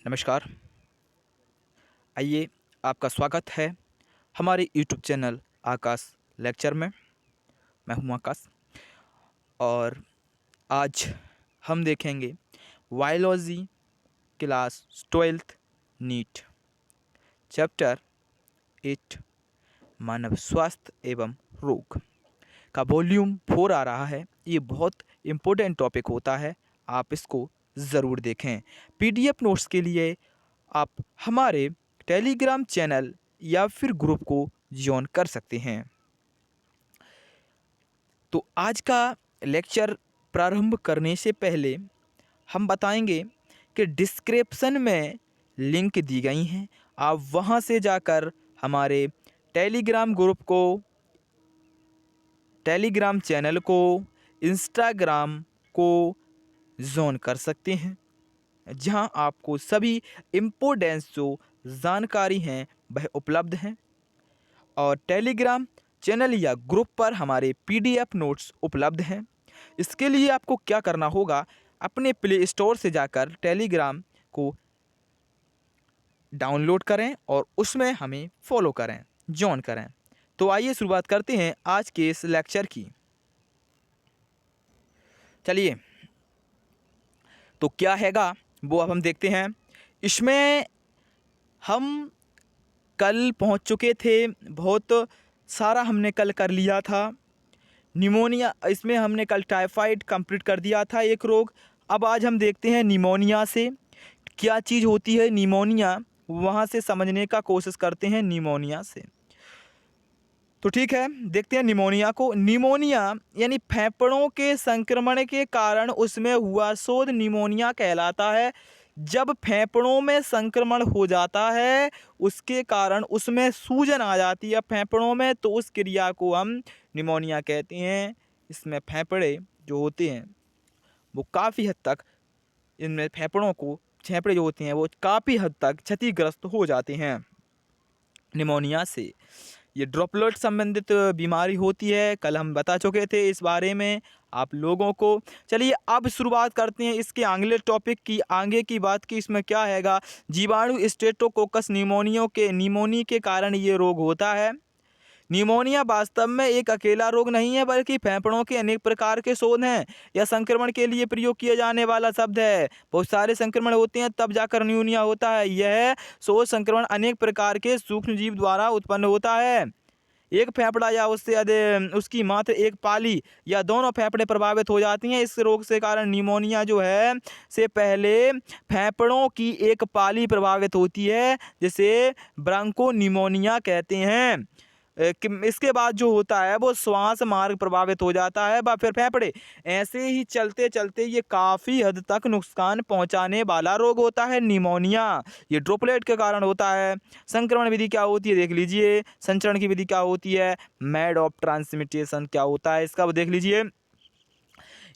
नमस्कार। आइए, आपका स्वागत है हमारे यूट्यूब चैनल आकाश लेक्चर में। मैं हूं आकाश और आज हम देखेंगे biology class 12th NEET chapter 8 मानव स्वास्थ्य एवं रोग का वॉल्यूम 4 आ रहा है। ये बहुत इम्पोर्टेंट टॉपिक होता है, आप इसको ज़रूर देखें। पीडीएफ नोट्स के लिए आप हमारे टेलीग्राम चैनल या फिर ग्रुप को ज्वाइन कर सकते हैं। तो आज का लेक्चर प्रारंभ करने से पहले हम बताएंगे कि डिस्क्रिप्शन में लिंक दी गई हैं, आप वहां से जाकर हमारे टेलीग्राम ग्रुप को, टेलीग्राम चैनल को, इंस्टाग्राम को ज्वाइन कर सकते हैं, जहां आपको सभी इम्पोर्टेंस जो जानकारी हैं वह उपलब्ध हैं। और टेलीग्राम चैनल या ग्रुप पर हमारे पीडीएफ नोट्स उपलब्ध हैं। इसके लिए आपको क्या करना होगा, अपने प्ले स्टोर से जाकर टेलीग्राम को डाउनलोड करें और उसमें हमें फॉलो करें, ज्वाइन करें। तो आइए शुरुआत करते हैं आज के इस लेक्चर की। चलिए, तो क्या हैगा वो अब हम देखते हैं। इसमें हम कल पहुंच चुके थे, बहुत सारा हमने कल कर लिया था। निमोनिया, इसमें हमने कल टाइफाइड कंप्लीट कर दिया था, एक रोग। अब आज हम देखते हैं निमोनिया से क्या चीज़ होती है। निमोनिया वहाँ से समझने का कोशिश करते हैं निमोनिया से। तो ठीक है, देखते हैं निमोनिया को। निमोनिया यानी फेफड़ों के संक्रमण के कारण उसमें हुआ शोध निमोनिया कहलाता है। जब फेफड़ों में संक्रमण हो जाता है, उसके कारण उसमें सूजन आ जाती है फेफड़ों में, तो उस क्रिया को हम निमोनिया कहते हैं। इसमें फेफड़े जो होते हैं वो काफ़ी हद तक, इनमें फेफड़े जो होते हैं वो काफ़ी हद तक क्षतिग्रस्त हो जाते हैं निमोनिया से। ये ड्रॉपलेट संबंधित बीमारी होती है, कल हम बता चुके थे इस बारे में आप लोगों को। चलिए अब शुरुआत करते हैं इसके अगले टॉपिक की, आगे की बात की। इसमें क्या हैगा, जीवाणु स्ट्रेप्टोकोकस निमोनी के कारण ये रोग होता है। निमोनिया वास्तव में एक अकेला रोग नहीं है, बल्कि फेफड़ों के अनेक प्रकार के शोध हैं। यह संक्रमण के लिए प्रयोग किए जाने वाला शब्द है। बहुत सारे संक्रमण होते हैं तब जाकर निमोनिया होता है। यह शोध संक्रमण अनेक प्रकार के सूक्ष्म जीव द्वारा उत्पन्न होता है। एक फेफड़ा या उससे अधिक उसकी मात्र एक पाली या दोनों फेफड़े प्रभावित हो जाती हैं। इस रोग से कारण निमोनिया जो है से पहले फेफड़ों की एक पाली प्रभावित होती है, जिसे ब्रोंकोनिमोनिया कहते हैं। इसके बाद जो होता है वो श्वास मार्ग प्रभावित हो जाता है व फिर फेफड़े। ऐसे ही चलते चलते ये काफ़ी हद तक नुकसान पहुंचाने वाला रोग होता है निमोनिया। ये ड्रॉपलेट के कारण होता है। संक्रमण विधि क्या होती है देख लीजिए, संचरण की विधि क्या होती है, मैड ऑफ ट्रांसमिटेशन क्या होता है इसका वो देख लीजिए।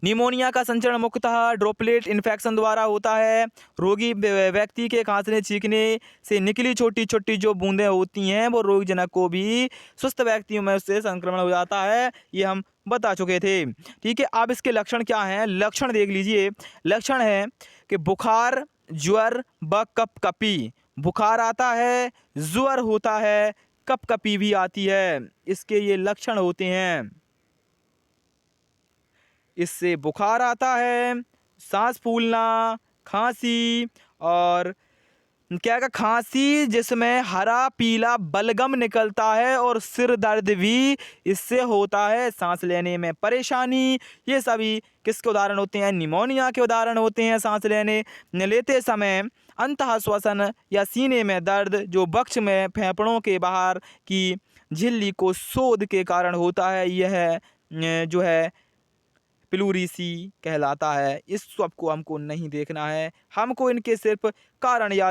निमोनिया का संचरण मुख्यतः ड्रॉपलेट इन्फेक्शन द्वारा होता है। रोगी व्यक्ति के खांसने छींकने से निकली छोटी छोटी जो बूंदें होती हैं वो रोगजनक को भी स्वस्थ व्यक्तियों में उससे संक्रमण हो जाता है, ये हम बता चुके थे। ठीक है, अब इसके लक्षण क्या हैं, लक्षण देख लीजिए। लक्षण है कि बुखार, ज्वर व कपकपी। बुखार आता है, ज्वर होता है, कपकपी भी आती है, इसके ये लक्षण होते हैं। इससे बुखार आता है, सांस फूलना, खांसी और क्या का खांसी जिसमें हरा पीला बलगम निकलता है, और सिर दर्द भी इससे होता है, सांस लेने में परेशानी। ये सभी किसके उदाहरण होते हैं, निमोनिया के उदाहरण होते हैं। सांस लेते समय अंतः श्वसन या सीने में दर्द जो वक्ष में फेफड़ों के बाहर की झिल्ली को शोथ के कारण होता है, यह जो है प्लूरीसी कहलाता है। इस सब को हमको नहीं देखना है, हमको इनके सिर्फ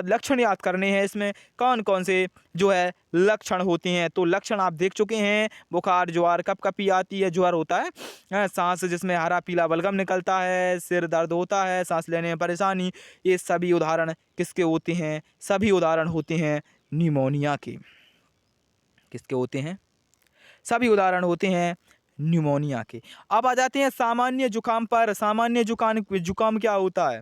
लक्षण याद करने हैं। इसमें कौन कौन से जो है लक्षण होते हैं, तो लक्षण आप देख चुके हैं। बुखार, ज्वर, कपकपी आती है, ज्वर होता है, सांस जिसमें हरा पीला बलगम निकलता है, सिर दर्द होता है, सांस लेने में परेशानी। ये सभी उदाहरण किसके होते हैं, सभी उदाहरण होते हैं निमोनिया के। किसके होते हैं, सभी उदाहरण होते हैं न्यूमोनिया के। अब आ जाते हैं सामान्य जुकाम पर। सामान्य जुकाम क्या होता है,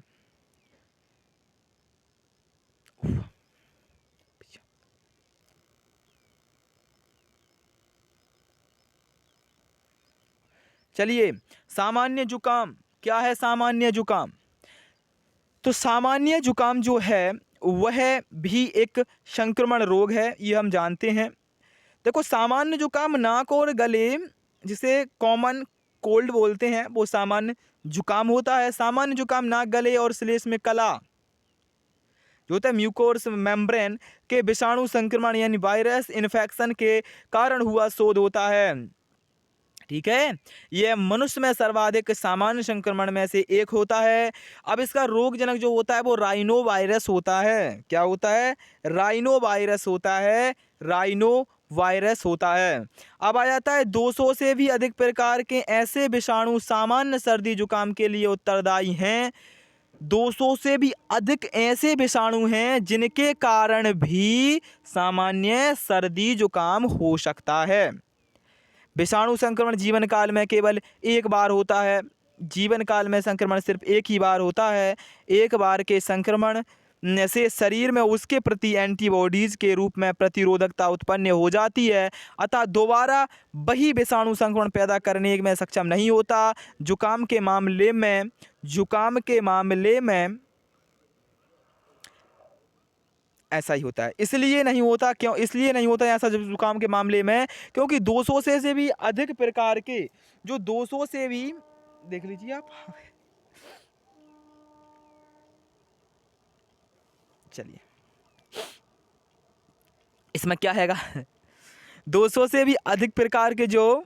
चलिए, सामान्य जुकाम क्या है? सामान्य जुकाम, तो सामान्य जुकाम जो है वह भी एक संक्रमण रोग है, ये हम जानते हैं। देखो, सामान्य जुकाम नाक और गले, जिसे कॉमन कोल्ड बोलते हैं, वो सामान्य जुकाम होता है। सामान्य जुकाम नाक, गले और श्लेष्म में कला जो होता है म्यूकोर्स मेम्ब्रेन के विषाणु संक्रमण यानी वायरस इन्फेक्शन के कारण हुआ शोध होता है। ठीक है, यह मनुष्य में सर्वाधिक सामान्य संक्रमण में से एक होता है। अब इसका रोगजनक जो होता है वो राइनो वायरस होता है। क्या होता है? राइनो वायरस होता है। राइनो वायरस होता है। अब आ जाता है 200 से भी अधिक प्रकार के ऐसे विषाणु सामान्य सर्दी जुकाम के लिए उत्तरदायी हैं। 200 से भी अधिक ऐसे विषाणु हैं जिनके कारण भी सामान्य सर्दी जुकाम हो सकता है। विषाणु संक्रमण जीवन काल में केवल एक बार होता है। जीवन काल में संक्रमण सिर्फ एक ही बार होता है। एक बार के संक्रमण से शरीर में उसके प्रति एंटीबॉडीज के रूप में प्रतिरोधकता उत्पन्न हो जाती है, अतः दोबारा वही विषाणु संक्रमण पैदा करने में सक्षम नहीं होता। जुकाम के मामले में ऐसा ही होता है। इसलिए नहीं होता क्यों? इसलिए नहीं होता ऐसा जब जुकाम के मामले में, क्योंकि 200 से भी अधिक प्रकार के, जो 200 से भी, देख लीजिए आप, चलिए इसमें क्या हैगा 200 से भी अधिक प्रकार के, जो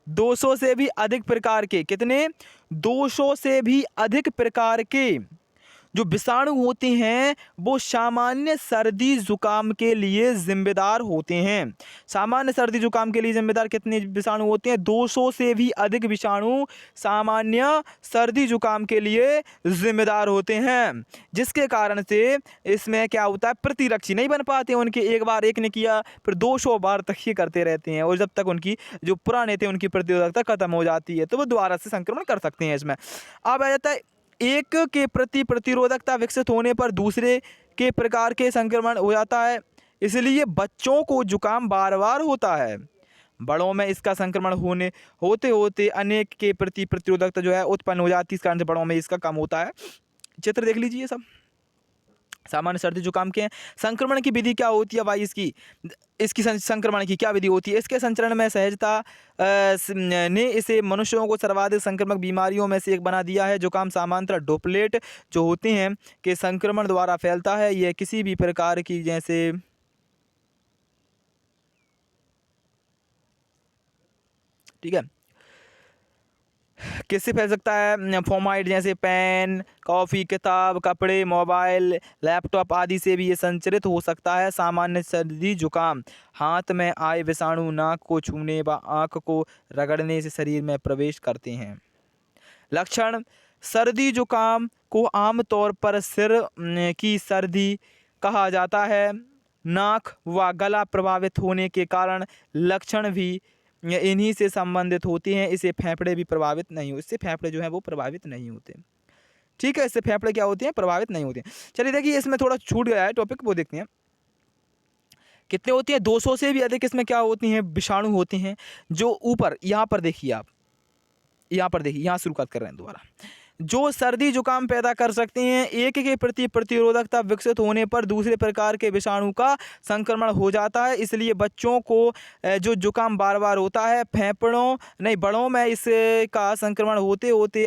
200 से भी अधिक प्रकार के, कितने? 200 से भी अधिक प्रकार के जो विषाणु होते हैं वो सामान्य सर्दी जुकाम के लिए जिम्मेदार होते हैं। सामान्य सर्दी जुकाम के लिए जिम्मेदार कितने विषाणु होते हैं? 200 से भी अधिक विषाणु सामान्य सर्दी जुकाम के लिए जिम्मेदार होते हैं, जिसके कारण से इसमें क्या होता है, प्रतिरक्षी नहीं बन पाते उनके। एक बार एक ने किया फिर 200 बार तक ये करते रहते हैं, और जब तक उनकी जो पुराने थे उनकी प्रतिरोधकता खत्म हो जाती है तो वो दोबारा से संक्रमण कर सकते हैं। इसमें अब आ जाता है, एक के प्रति प्रतिरोधकता विकसित होने पर दूसरे के प्रकार के संक्रमण हो जाता है। इसलिए बच्चों को जुकाम बार बार होता है। बड़ों में इसका संक्रमण होते होते अनेक के प्रति प्रतिरोधकता जो है उत्पन्न हो जाती है, इस कारण से बड़ों में इसका कम होता है। चित्र देख लीजिए सब सामान्य सर्दी जुकाम के। संक्रमण की विधि क्या होती है भाई? इसकी संक्रमण की क्या विधि होती है? इसके संचरण में सहजता ने इसे मनुष्यों को सर्वाधिक संक्रामक बीमारियों में से एक बना दिया है। जुकाम सामान्यतः ड्रोपलेट जो होते हैं के संक्रमण द्वारा फैलता है। यह किसी भी प्रकार की, जैसे ठीक है, किससे फैल सकता है? फोमाइट जैसे पेन, कॉफ़ी, किताब, कपड़े, मोबाइल, लैपटॉप आदि से भी ये संचरित हो सकता है। सामान्य सर्दी जुकाम हाथ में आए विषाणु नाक को छूने व आँख को रगड़ने से शरीर में प्रवेश करते हैं। लक्षण: सर्दी जुकाम को आमतौर पर सिर की सर्दी कहा जाता है। नाक व गला प्रभावित होने के कारण लक्षण भी इन्हीं से संबंधित होती हैं। इससे फेफड़े भी प्रभावित नहीं हो, इससे फेफड़े जो हैं वो प्रभावित नहीं होते। ठीक है, इससे फेफड़े क्या होते हैं? प्रभावित नहीं होते हैं। चलिए देखिए, इसमें थोड़ा छूट गया है टॉपिक, वो देखते हैं कितने होती हैं। 200 से भी अधिक इसमें क्या होती हैं? विषाणु होते हैं। जो ऊपर यहाँ पर देखिए, आप यहाँ पर देखिए, यहाँ शुरुआत कर रहे हैं दोबारा, जो सर्दी जुकाम पैदा कर सकते हैं। एक के प्रति प्रतिरोधकता विकसित होने पर दूसरे प्रकार के विषाणु का संक्रमण हो जाता है। इसलिए बच्चों को जो जुकाम बार बार होता है, फेफड़ों नहीं बड़ों में इसका संक्रमण होते होते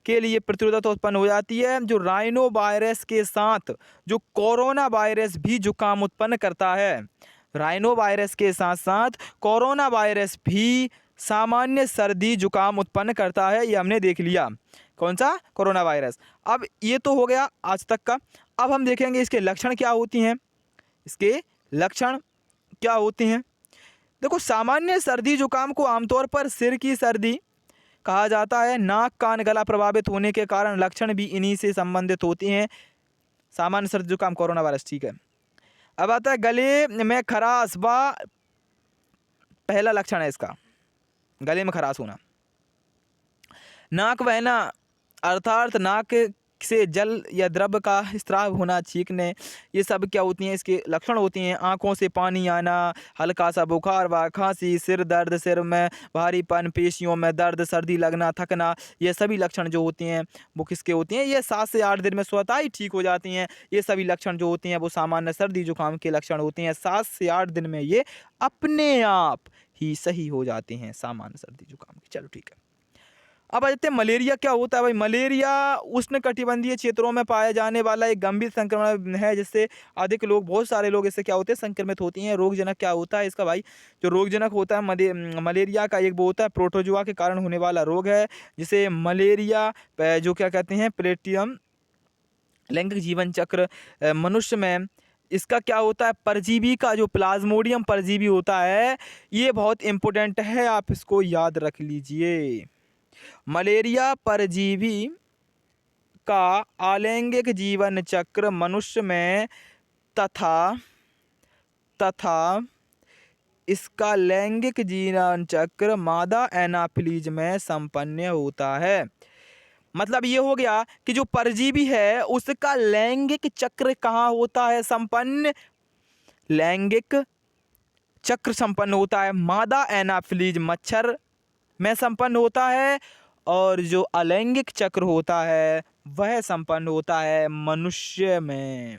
के लिए प्रतिरोधकता उत्पन्न हो जाती है। जो राइनो वायरस के साथ जो कोरोना वायरस भी जुकाम उत्पन्न करता है। राइनो वायरस के साथ साथ कोरोना वायरस भी सामान्य सर्दी जुकाम उत्पन्न करता है। ये हमने देख लिया, कौन सा? Corona virus. अब ये तो हो गया आज तक का। अब हम देखेंगे इसके लक्षण क्या होती हैं। इसके लक्षण क्या होते हैं? देखो, सामान्य सर्दी जुकाम को आमतौर पर सिर की सर्दी कहा जाता है। नाक, कान, गला प्रभावित होने के कारण लक्षण भी इन्हीं से संबंधित होते हैं। सामान्य सर्दी जुकाम, कोरोना वायरस। ठीक है, अब आता है गले में खराश व पहला लक्षण है इसका, गले में खराश होना। नाक बहना, अर्थात नाक से जल या द्रव का स्राव होना, छींकने, ये सब क्या होती हैं, इसके लक्षण होती हैं। आँखों से पानी आना, हल्का सा बुखार व खांसी, सिर दर्द, सिर में भारीपन, पेशियों में दर्द, सर्दी लगना, थकना, ये सभी लक्षण जो होते हैं वो किसके होते हैं, ये 7 से 8 दिन में स्वतः ही ठीक हो जाती हैं। ये सभी लक्षण जो होते हैं वो सामान्य सर्दी जुकाम के लक्षण होते हैं। 7 से 8 दिन में ये अपने आप ही सही हो जाते हैं, सामान्य सर्दी जुकाम के। चलो ठीक है, अब आ जाते हैं मलेरिया क्या होता है भाई। मलेरिया उष्णकटिबंधीय क्षेत्रों में पाया जाने वाला एक गंभीर संक्रमण है, जिससे अधिक लोग, बहुत सारे लोग इससे क्या होते हैं, संक्रमित होती हैं। रोगजनक क्या होता है इसका भाई, जो रोगजनक होता है मलेरिया का एक वो होता है प्रोटोजुआ के कारण होने वाला रोग है, जिसे मलेरिया जो क्या कहते हैं प्लेटियम लैंगिक जीवन चक्र मनुष्य में इसका क्या होता है, परजीवी का जो प्लाज्मोडियम परजीवी होता है, ये बहुत इंपॉर्टेंट है, आप इसको याद रख लीजिए। मलेरिया परजीवी का अलैंगिक जीवन चक्र मनुष्य में तथा इसका लैंगिक जीवन चक्र मादा एनाफिलीज में संपन्न होता है। मतलब ये हो गया कि जो परजीवी है उसका लैंगिक चक्र कहाँ होता है संपन्न, लैंगिक चक्र संपन्न होता है मादा एनाफिलीज मच्छर में संपन्न होता है, और जो अलैंगिक चक्र होता है वह संपन्न होता है मनुष्य में।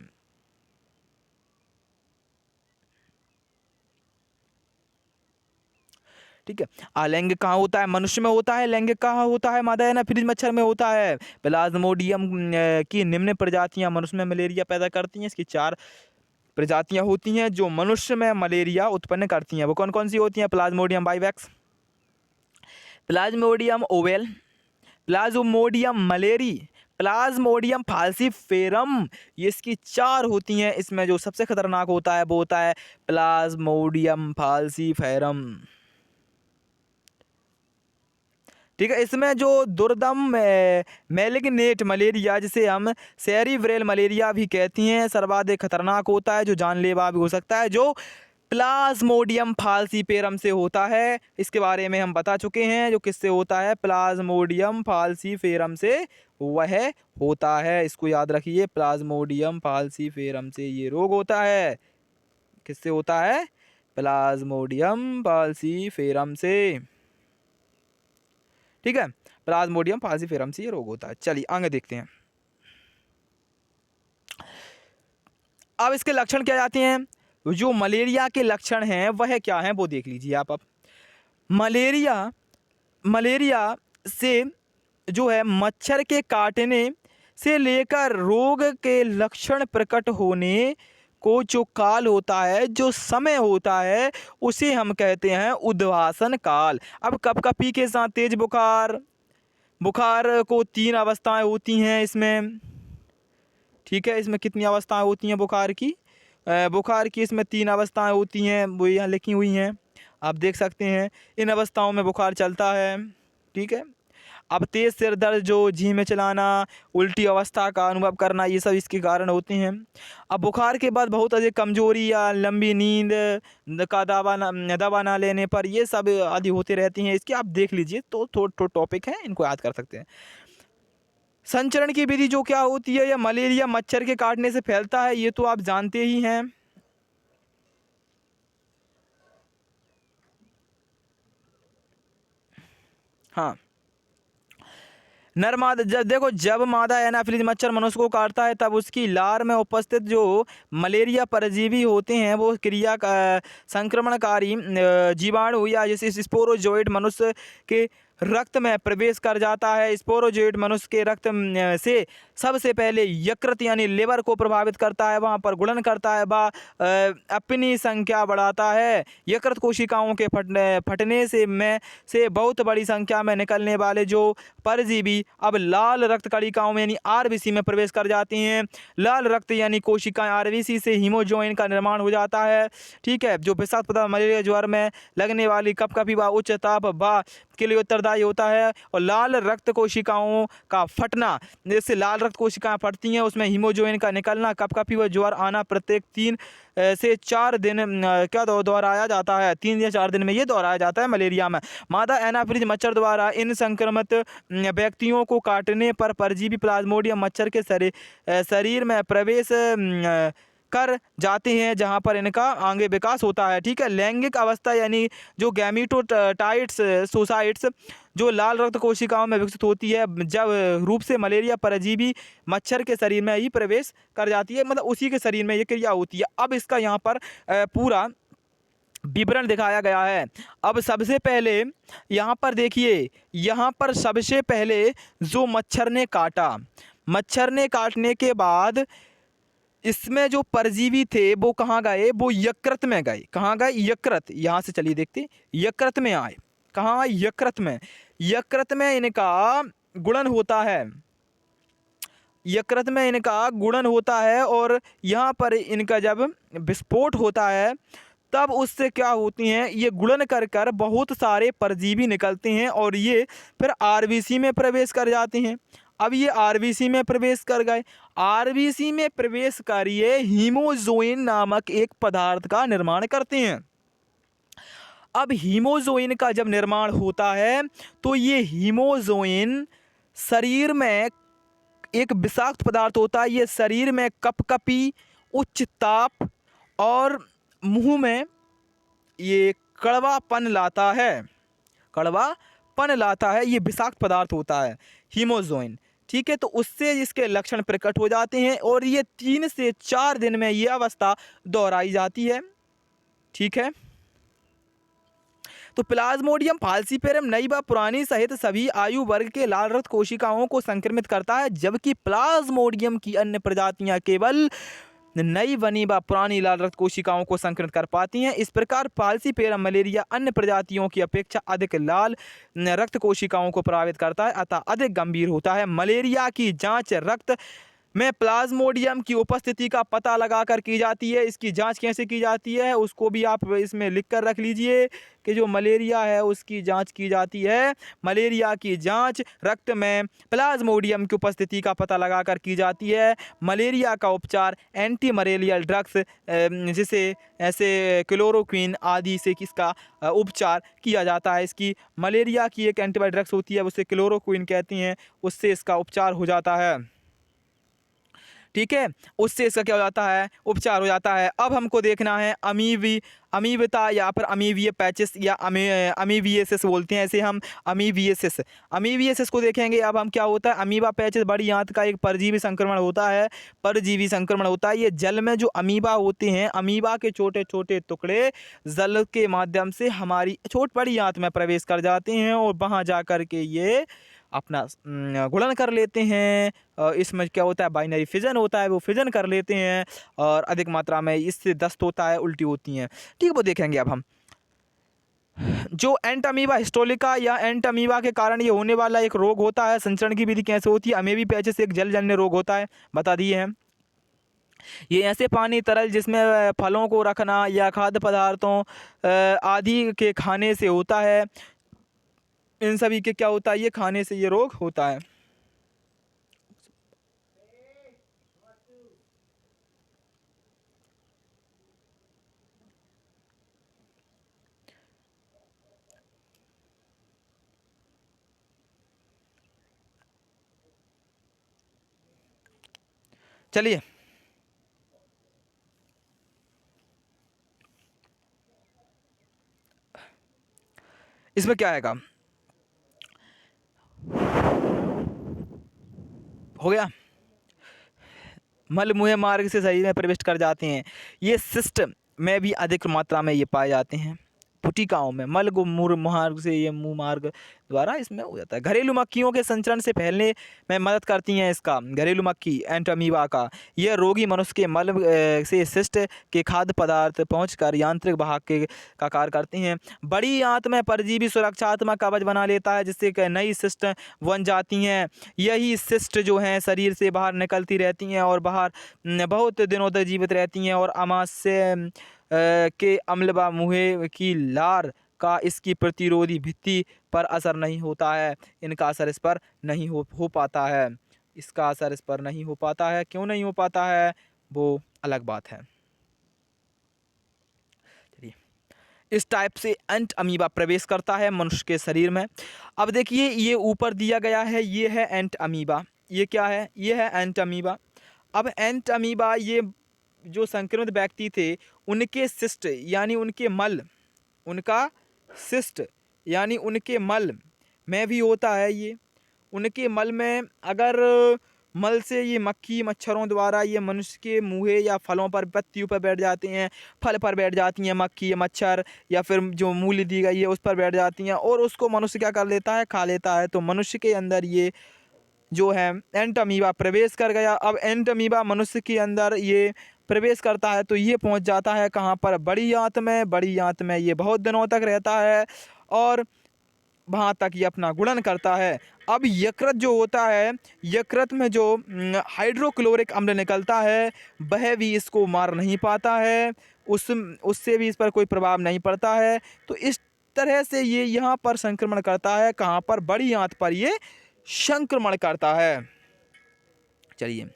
ठीक है, अलैंगिक कहाँ होता है, मनुष्य में होता है। लैंगिक कहाँ होता है, मादा एनाफिलीज मच्छर में होता है। प्लाज्मोडियम की निम्न प्रजातियां मनुष्य में मलेरिया पैदा करती हैं। इसकी 4 प्रजातियां होती हैं जो मनुष्य में मलेरिया उत्पन्न करती हैं। वो कौन कौन सी होती हैं, Plasmodium vivax, Plasmodium oval, Plasmodium malariae, Plasmodium falciparum, ये इसकी 4 होती हैं। इसमें जो सबसे खतरनाक होता है वो होता है प्लाज्मोडियम फाल्सीफेरम। ठीक है, इसमें जो दुर्दम मैलिग्नेट मलेरिया, जिसे हम सेरिब्रल मलेरिया भी कहती हैं, सर्वाधिक खतरनाक होता है, जो जानलेवा भी हो सकता है, जो प्लाज्मोडियम फाल्सीफेरम से होता है। इसके बारे में हम बता चुके हैं, जो किससे होता है, प्लाज्मोडियम फाल्सीफेरम से वह होता है। इसको याद रखिए, प्लाज्मोडियम फाल्सीफेरम से ये रोग होता है। किससे होता है, प्लाज्मोडियम फाल्सीफेरम से। ठीक है, प्लाज्मोडियम फाल्सीफेरम से ये रोग होता है। चलिए आगे देखते हैं। अब इसके लक्षण क्या आते हैं, जो मलेरिया के लक्षण हैं वह क्या हैं वो देख लीजिए आप। अब मलेरिया से जो है मच्छर के काटने से लेकर रोग के लक्षण प्रकट होने को जो काल होता है, जो समय होता है, उसे हम कहते हैं उद्वासन काल। अब कपकपी के साथ तेज बुखार को 3 अवस्थाएं होती हैं इसमें। ठीक है, इसमें कितनी अवस्थाएं होती हैं बुखार की, इसमें 3 अवस्थाएं होती हैं, वो यहाँ लिखी हुई हैं, आप देख सकते हैं। इन अवस्थाओं में बुखार चलता है। ठीक है, अब तेज सिर दर्द, जो झींमे चलाना, उल्टी अवस्था का अनुभव करना, ये सब इसके कारण होते हैं। अब बुखार के बाद बहुत अधिक कमजोरी या लंबी नींद का दवा ना लेने पर ये सब आदि होते रहती हैं। इसके आप देख लीजिए, तो थोड़ा टॉपिक है, इनको याद कर सकते हैं। संचरण की विधि जो क्या होती है, या मलेरिया मच्छर के काटने से फैलता है, ये तो आप जानते ही हैं। हाँ, नर मादा, जब मादा एनाफिलीज मच्छर मनुष्य को काटता है, तब उसकी लार में उपस्थित जो मलेरिया परजीवी होते हैं वो क्रिया संक्रमणकारी जीवाणु या जैसे स्पोरोजोइड मनुष्य के रक्त में प्रवेश कर जाता है। स्पोरोजोइड मनुष्य के रक्त से सबसे पहले यकृत यानी लिवर को प्रभावित करता है, वहाँ पर गुणन करता है, अपनी संख्या बढ़ाता है। यकृत कोशिकाओं के फटने से बहुत बड़ी संख्या में निकलने वाले जो परजीवी अब लाल रक्त कणिकाओं में यानी आरबीसी में प्रवेश कर जाते हैं। लाल रक्त यानी कोशिकाएं आरबीसी से हीमोजोइन का निर्माण हो जाता है। ठीक है, जो विषाक्त पदार्थ मलेरिया ज्वर में लगने वाली कपकपी व उच्च ताप व के लिए उत्तरदायी ड्राई होता है। और लाल रक्त कोशिकाओं का फटना, जैसे लाल रक्त कोशिकाएं फटती हैं, उसमें हीमोजोइन का निकलना, कपकपी व ज्वर आना प्रत्येक 3 से 4 दिन क्या दोहराया जाता है, 3 या 4 दिन में ये दोहराया जाता है मलेरिया में। मादा एनाफिलीज मच्छर द्वारा इन संक्रमित व्यक्तियों को काटने पर परजीवी प्लाज्मोडियम मच्छर के शरीर में प्रवेश कर जाते हैं, जहां पर इनका आगे विकास होता है। ठीक है, लैंगिक अवस्था यानी जो गैमीटोटाइट्स सोसाइट्स जो लाल रक्त कोशिकाओं में विकसित होती है, जब रूप से मलेरिया परजीवी मच्छर के शरीर में ही प्रवेश कर जाती है, मतलब उसी के शरीर में ये क्रिया होती है। अब इसका यहाँ पर पूरा विवरण दिखाया गया है। अब सबसे पहले यहाँ पर देखिए, यहाँ पर सबसे पहले जो मच्छर ने काटा, मच्छर ने काटने के बाद इसमें जो परजीवी थे वो कहाँ गए, वो यकृत में गए। कहाँ गए? यकृत। यहाँ से चलिए देखते, यकृत में आए। कहाँ आए? यकृत में। यकृत में इनका गुणन होता है, यकृत में इनका गुणन होता है, और यहाँ पर इनका जब विस्फोट होता है तब उससे क्या होती हैं, ये गुणन कर कर बहुत सारे परजीवी निकलते हैं और ये फिर आरबीसी में प्रवेश कर जाते हैं। अब ये आरबीसी में प्रवेश कर गए, आरबीसी में प्रवेश कर ये हीमोजोइन नामक एक पदार्थ का निर्माण करते हैं। अब हीमोजोइन का जब निर्माण होता है तो ये हीमोजोइन शरीर में एक विषाक्त पदार्थ होता है। ये शरीर में कपकपी, उच्च ताप और मुंह में ये कड़वापन लाता है, कड़वापन लाता है। ये विषाक्त पदार्थ होता है हीमोजोइन। ठीक है, तो उससे इसके लक्षण प्रकट हो जाते हैं और ये 3 से 4 दिन में ये अवस्था दोहराई जाती है। ठीक है, तो प्लाज्मोडियम फाल्सीपेरम नई व पुरानी सहित सभी आयु वर्ग के लाल रक्त कोशिकाओं को संक्रमित करता है, जबकि प्लाज्मोडियम की अन्य प्रजातियां केवल नई बनी व पुरानी लाल रक्त कोशिकाओं को संक्रमित कर पाती हैं। इस प्रकार फाल्सीपेरम मलेरिया अन्य प्रजातियों की अपेक्षा अधिक लाल रक्त कोशिकाओं को प्रभावित करता है, अतः अधिक गंभीर होता है। मलेरिया की जांच रक्त में प्लाज्मोडियम की उपस्थिति का पता लगाकर की जाती है। इसकी जांच कैसे की जाती है उसको भी आप इसमें लिख कर रख लीजिए कि जो मलेरिया है उसकी जांच की जाती है। मलेरिया की जांच रक्त में प्लाज्मोडियम की उपस्थिति का पता लगाकर की जाती है। मलेरिया का उपचार एंटी मलेरियल ड्रग्स जिसे ऐसे क्लोरोक्विन आदि से इसका उपचार किया जाता है। इसकी मलेरिया की एक एंटीबायोटिक ड्रग्स होती है, उसे क्लोरोक्विन कहती हैं, उससे इसका उपचार हो जाता है। ठीक है, उससे इसका क्या हो जाता है, उपचार हो जाता है। अब हमको देखना है अमीविता या फिर अमीविय पैचेस या अमीवियसिस बोलते हैं ऐसे हम, अमीवियसिस को देखेंगे। अब हम क्या होता है, अमीबा पैचेस बड़ी आंत का एक परजीवी संक्रमण होता है, परजीवी संक्रमण होता है। ये जल में जो अमीबा होते हैं, अमीबा के छोटे छोटे टुकड़े जल के माध्यम से हमारी बड़ी आंत में प्रवेश कर जाते हैं और वहाँ जा कर के ये अपना गुणन कर लेते हैं। इसमें क्या होता है, बाइनरी फिजन होता है, वो फिजन कर लेते हैं और अधिक मात्रा में इससे दस्त होता है, उल्टी होती हैं। ठीक है, वो देखेंगे। अब हम जो एंटामीबा हिस्टोलिका या एंटामीबा के कारण ये होने वाला एक रोग होता है, संचरण की विधि कैसे होती है। अमेबी पैचेस एक जलजन्य रोग होता है, बता दिए हैं। ये ऐसे पानी तरल जिसमें फलों को रखना या खाद्य पदार्थों आदि के खाने से होता है। इन सभी के क्या होता है, ये खाने से ये रोग होता है। चलिए, इसमें क्या आएगा, हो गया। मल मुंह मार्ग से शरीर में प्रवेश कर जाते हैं। ये सिस्ट में भी अधिक मात्रा में ये पाए जाते हैं, पुटिकाओं में। मल मूत्र मार्ग से, ये मुंह मार्ग द्वारा इसमें हो जाता है। घरेलू मक्खियों के संचरण से फैलने में मदद करती हैं। इसका घरेलू मक्खी एंटामीबा का यह रोगी मनुष्य के मल से शिष्ट के खाद्य पदार्थ पहुंचकर यांत्रिक वाहक के का कार्य करते हैं। बड़ी आंत में परजीवी सुरक्षात्मक कवच बना लेता है, जिससे नई शिष्ट बन जाती हैं। यही शिष्ट जो हैं शरीर से बाहर निकलती रहती हैं और बाहर बहुत दिनों तक जीवित रहती हैं और आमाशय के अम्ल व मुँह की लार का इसकी प्रतिरोधी भित्ति पर असर नहीं होता है। इनका असर इस पर नहीं हो पाता है। इसका असर इस पर नहीं हो पाता है। क्यों नहीं हो पाता है वो अलग बात है। चलिए, इस टाइप से एंट अमीबा प्रवेश करता है मनुष्य के शरीर में। अब देखिए ये ऊपर दिया गया है, ये है एंट अमीबा। ये क्या है? ये है एंट अमीबा। अब एंट अमीबा ये जो संक्रमित व्यक्ति थे उनके सिस्ट यानी उनके मल, उनका सिस्ट यानी उनके मल में भी होता है ये। उनके मल में अगर मल से ये मक्खी मच्छरों द्वारा ये मनुष्य के मुँहे या फलों पर, पत्तियों पर बैठ जाते हैं, फल पर बैठ जाती हैं मक्खी या मच्छर, या फिर जो मूली दी गई है उस पर बैठ जाती हैं और उसको मनुष्य क्या कर लेता है? खा लेता है। तो मनुष्य के अंदर ये जो है एंट अमीबा प्रवेश कर गया। अब एंट अमीबा मनुष्य के अंदर ये प्रवेश करता है तो ये पहुंच जाता है कहाँ पर? बड़ी आंत में। बड़ी आंत में ये बहुत दिनों तक रहता है और वहाँ तक ये अपना गुणन करता है। अब यकृत जो होता है, यकृत में जो हाइड्रोक्लोरिक अम्ल निकलता है वह भी इसको मार नहीं पाता है, उससे भी इस पर कोई प्रभाव नहीं पड़ता है। तो इस तरह से ये यहाँ पर संक्रमण करता है। कहाँ पर? बड़ी आंत पर ये संक्रमण करता है। चलिए,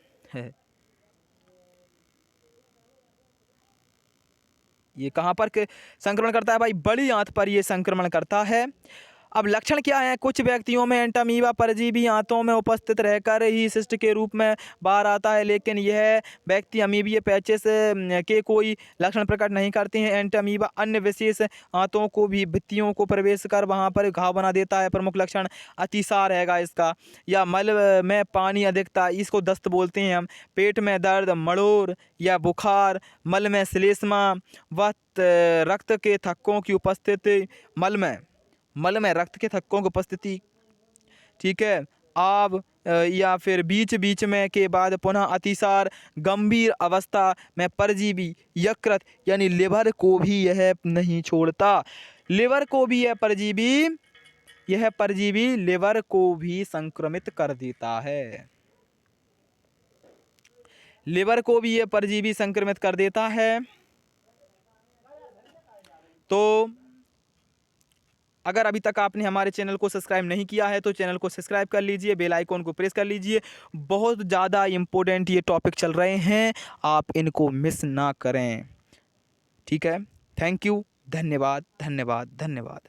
ये कहाँ पर संक्रमण करता है भाई? बड़ी आंत पर ये संक्रमण करता है। अब लक्षण क्या है? कुछ व्यक्तियों में एंट अमीबा परजीवी आंतों में उपस्थित रहकर ही सिस्ट के रूप में बाहर आता है, लेकिन यह व्यक्ति अमीबीय पैचेस के कोई लक्षण प्रकट नहीं करते हैं। एंट अमीबा अन्य विशेष आंतों को भी, भित्तियों को प्रवेश कर वहां पर घाव बना देता है। प्रमुख लक्षण अतिसार हैगा इसका, या मल में पानी अधिकता, इसको दस्त बोलते हैं हम। पेट में दर्द, मड़ोर या बुखार, मल में श्लेष्मा व रक्त के थक्कों की उपस्थिति, मल में रक्त के थक्कों की उपस्थिति, ठीक है। आव या फिर बीच बीच में के बाद पुनः अतिसार, गंभीर अवस्था में परजीवी यकृत यानी लिवर को भी यह नहीं छोड़ता। लिवर को भी यह परजीवी लिवर को भी संक्रमित कर देता है। लिवर को भी यह परजीवी संक्रमित कर देता है। तो अगर अभी तक आपने हमारे चैनल को सब्सक्राइब नहीं किया है तो चैनल को सब्सक्राइब कर लीजिए, बेल आइकॉन को प्रेस कर लीजिए। बहुत ज़्यादा इम्पोर्टेंट ये टॉपिक चल रहे हैं, आप इनको मिस ना करें, ठीक है। थैंक यू, धन्यवाद धन्यवाद धन्यवाद।